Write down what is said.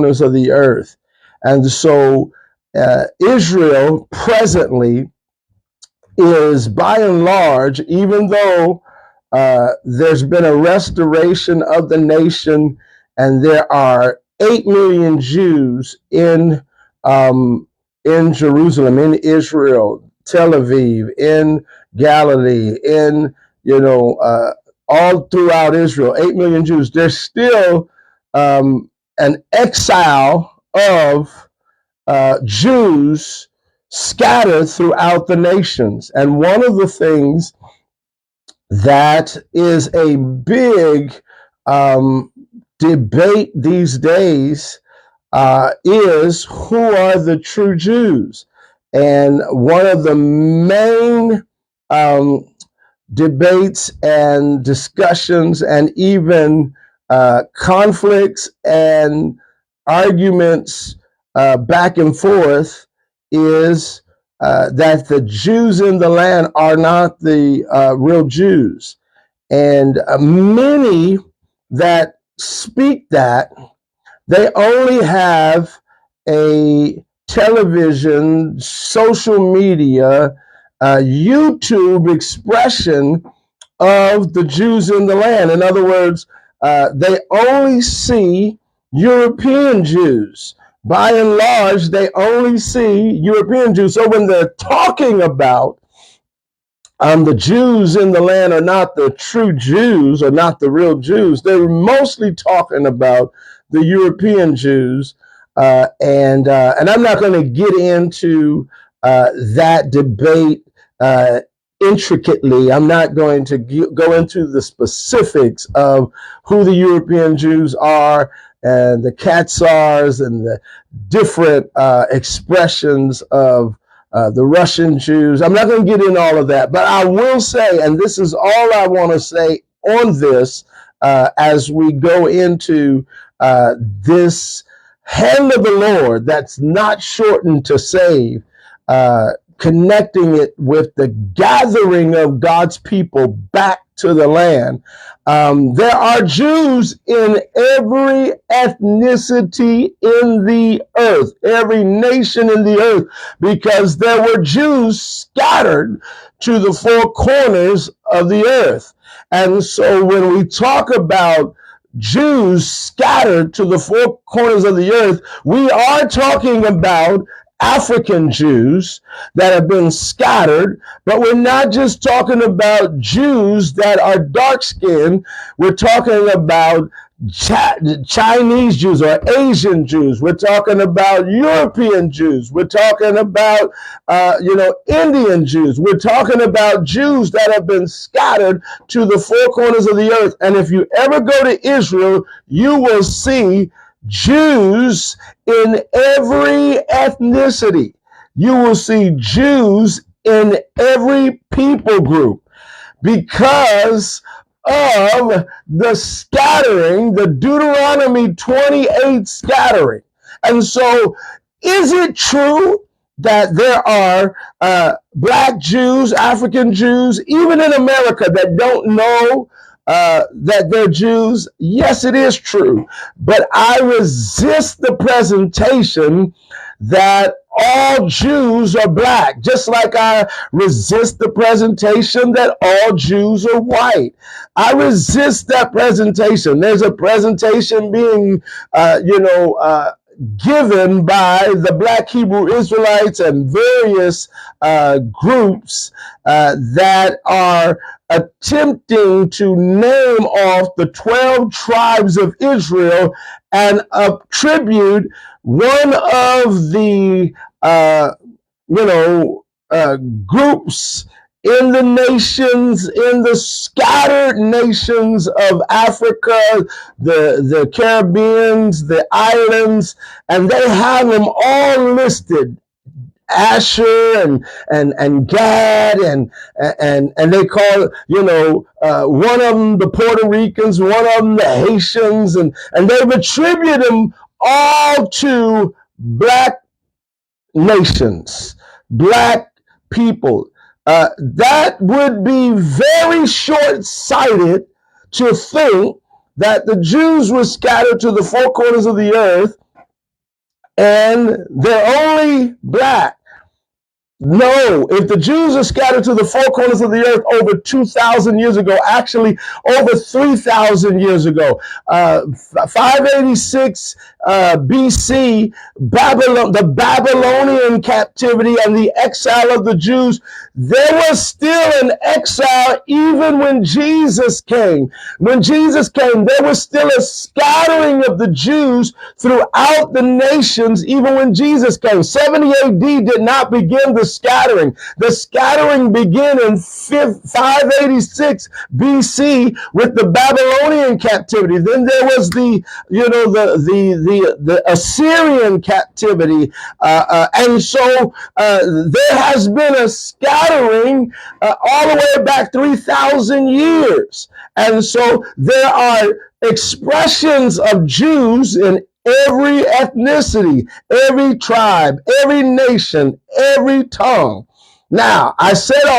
corners of the earth. And so Israel presently is, by and large, even though there's been a restoration of the nation, and there are 8 million Jews in Jerusalem, in Israel, Tel Aviv, in Galilee, in all throughout Israel, 8 million Jews. There's still an exile of Jews scattered throughout the nations. And one of the things that is a big debate these days is who are the true Jews. And one of the main debates and discussions and even conflicts and arguments back and forth is that the Jews in the land are not the real Jews. And many that speak that, they only have a television, social media, YouTube expression of the Jews in the land. In other words, they only see European Jews. By and large, they only see European Jews. So when they're talking about the Jews in the land are not the true Jews, or not the real Jews, they're mostly talking about the European Jews. And I'm not going to get into that debate intricately. I'm not going to go into the specifics of who the European Jews are, and the Khazars, and the different expressions of the Russian Jews. I'm not going to get into all of that, but I will say, and this is all I want to say on this as we go into this hand of the Lord that's not shortened to save, connecting it with the gathering of God's people back to the land. There are Jews in every ethnicity in the earth, every nation in the earth, because there were Jews scattered to the four corners of the earth. And so when we talk about Jews scattered to the four corners of the earth, we are talking about African Jews that have been scattered, but we're not just talking about Jews that are dark-skinned. We're talking about Chinese Jews or Asian Jews. We're talking about European Jews. We're talking about, Indian Jews. We're talking about Jews that have been scattered to the four corners of the earth. And if you ever go to Israel, you will see Jews in every ethnicity. You will see Jews in every people group because of the scattering, the Deuteronomy 28 scattering. And so, is it true that there are Black Jews, African Jews, even in America, that don't know that they're Jews? Yes, it is true. But I resist the presentation that all Jews are Black, just like I resist the presentation that all Jews are white. I resist that presentation. There's a presentation being, given by the Black Hebrew Israelites and various groups that are attempting to name off the 12 tribes of Israel and attribute one of the groups in the nations, in the scattered nations of Africa, the Caribbeans, the islands, and they have them all listed. Asher and Gad and they call one of them the Puerto Ricans, one of them the Haitians, and they've attributed them all to Black nations, Black people. That would be very short-sighted to think that the Jews were scattered to the four corners of the earth and they're only black. No, if the Jews are scattered to the four corners of the earth over 2,000 years ago, actually over 3,000 years ago, 586 BC, Babylon, the Babylonian captivity and the exile of the Jews, there was still an exile even when Jesus came. When Jesus came, there was still a scattering of the Jews throughout the nations, even when Jesus came. 70 AD did not begin the scattering. The scattering began in 586 BC with the Babylonian captivity. Then there was the Assyrian captivity, and so there has been a scattering all the way back 3,000 years, and so there are expressions of Jews in every ethnicity, every tribe, every nation, every tongue. Now, I said all